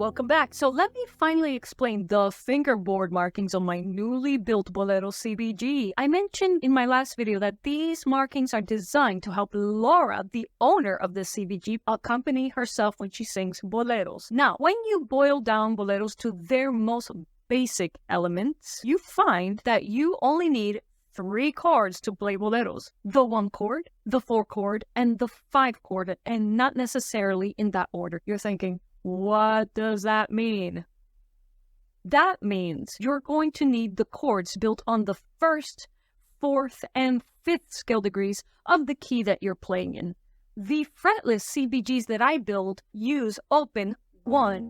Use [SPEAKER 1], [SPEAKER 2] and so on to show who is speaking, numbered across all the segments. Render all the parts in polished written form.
[SPEAKER 1] welcome back. So let me finally explain the fingerboard markings on my newly built Bolero CBG. I mentioned in my last video that these markings are designed to help Laura, the owner of the CBG, accompany herself when she sings boleros. Now, when you boil down boleros to their most basic elements, you find that you only need 3 chords to play boleros: the 1 chord, the 4 chord, and the 5 chord, and not necessarily in that order. You're thinking, what does that mean? That means you're going to need the chords built on the 1st, 4th, and 5th scale degrees of the key that you're playing in. The fretless CBGs that I build use open 1,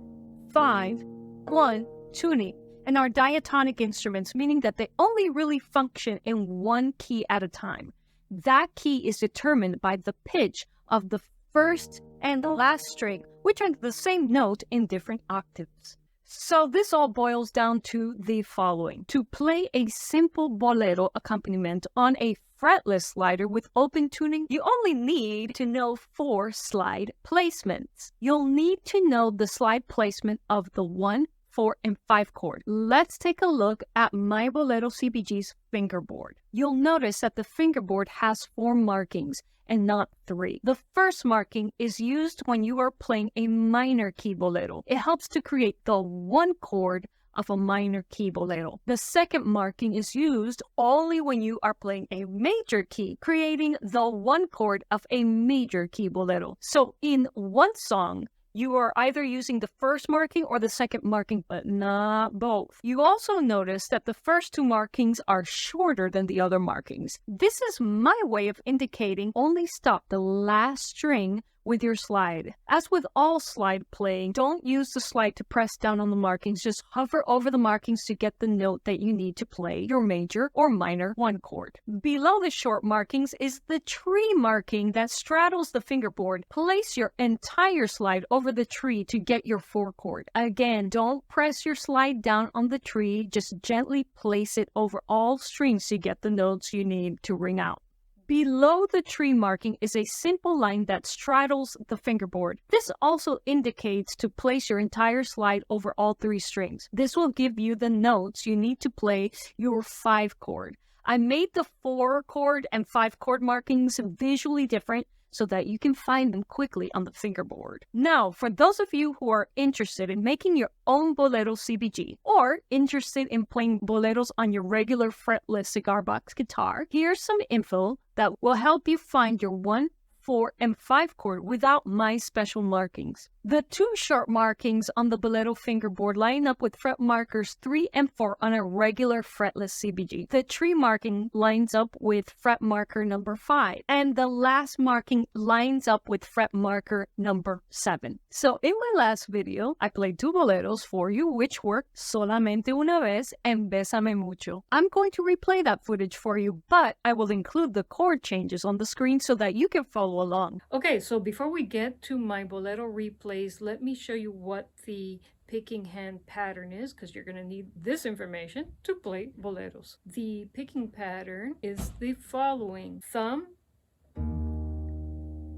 [SPEAKER 1] 5, 1 tuning, and are diatonic instruments, meaning that they only really function in one key at a time. That key is determined by the pitch of the first and the last string, which are the same note in different octaves. So this all boils down to the following. To play a simple bolero accompaniment on a fretless slider with open tuning, you only need to know 4 slide placements. You'll need to know the slide placement of the 1, 4, and 5 chord. Let's take a look at my Bolero CBG's fingerboard. You'll notice that the fingerboard has 4 markings and not 3. The first marking is used when you are playing a minor key bolero. It helps to create the 1 chord of a minor key bolero. The second marking is used only when you are playing a major key, creating the 1 chord of a major key bolero. So in one song, you are either using the first marking or the second marking, but not both. You also notice that the first 2 markings are shorter than the other markings. This is my way of indicating only stop the last string with your slide. As with all slide playing, don't use the slide to press down on the markings. Just hover over the markings to get the note that you need to play your major or minor 1 chord. Below the short markings is the tree marking that straddles the fingerboard. Place your entire slide over the tree to get your 4 chord. Again, don't press your slide down on the tree. Just gently place it over all strings to get the notes you need to ring out. Below the tree marking is a simple line that straddles the fingerboard. This also indicates to place your entire slide over all 3 strings. This will give you the notes you need to play your 5 chord. I made the 4 chord and 5 chord markings visually different so that you can find them quickly on the fingerboard. Now, for those of you who are interested in making your own Bolero CBG or interested in playing boleros on your regular fretless cigar box guitar, here's some info that will help you find your 1, 4, and 5 chord without my special markings. The 2 short markings on the Bolero fingerboard line up with fret markers 3 and 4 on a regular fretless CBG. The tree marking lines up with fret marker number 5, and the last marking lines up with fret marker number 7. So in my last video, I played 2 boleros for you, which were Solamente una vez and Bésame mucho. I'm going to replay that footage for you, but I will include the chord changes on the screen so that you can follow along. Okay, so before we get to my bolero replays, let me show you what the picking hand pattern is, because you're going to need this information to play boleros. The picking pattern is the following. Thumb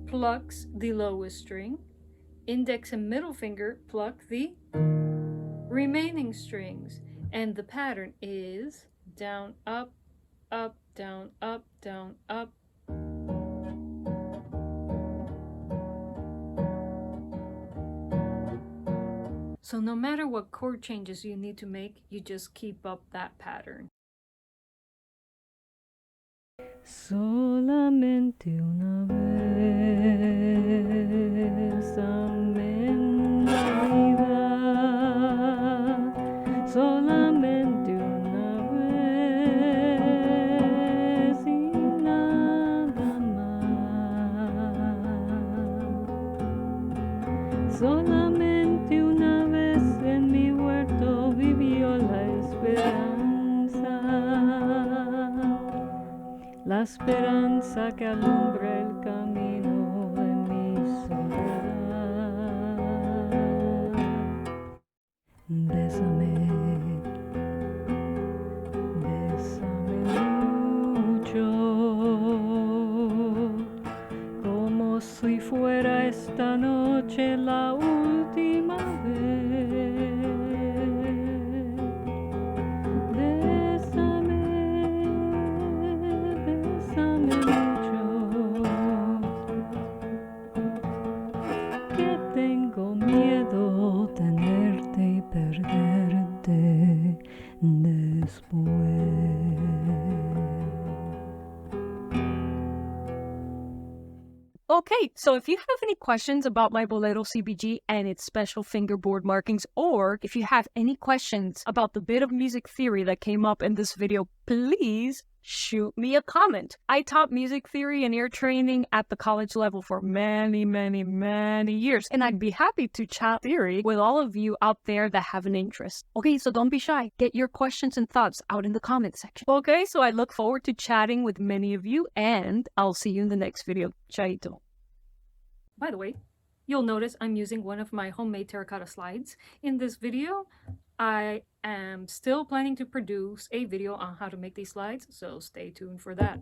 [SPEAKER 1] plucks the lowest string, index and middle finger pluck the remaining strings, and the pattern is down, up, up, down, up, down, up. So no matter what chord changes you need to make, you just keep up that pattern. Solamente una vez amé en la vida, solamente una vez y nada más. Solamente una vez en mi huerto vivió la esperanza que alumbra el camino de mi soledad. Bésame, bésame mucho, como si fuera esta noche la última vez. Okay, so if you have any questions about my Bolero CBG and its special fingerboard markings, or if you have any questions about the bit of music theory that came up in this video, please shoot me a comment. I taught music theory and ear training at the college level for many, many, many years, and I'd be happy to chat theory with all of you out there that have an interest. Okay, so don't be shy. Get your questions and thoughts out in the comment section. Okay, so I look forward to chatting with many of you, and I'll see you in the next video. Chaito. By the way, you'll notice I'm using one of my homemade terracotta slides. In this video, I am still planning to produce a video on how to make these slides, so stay tuned for that.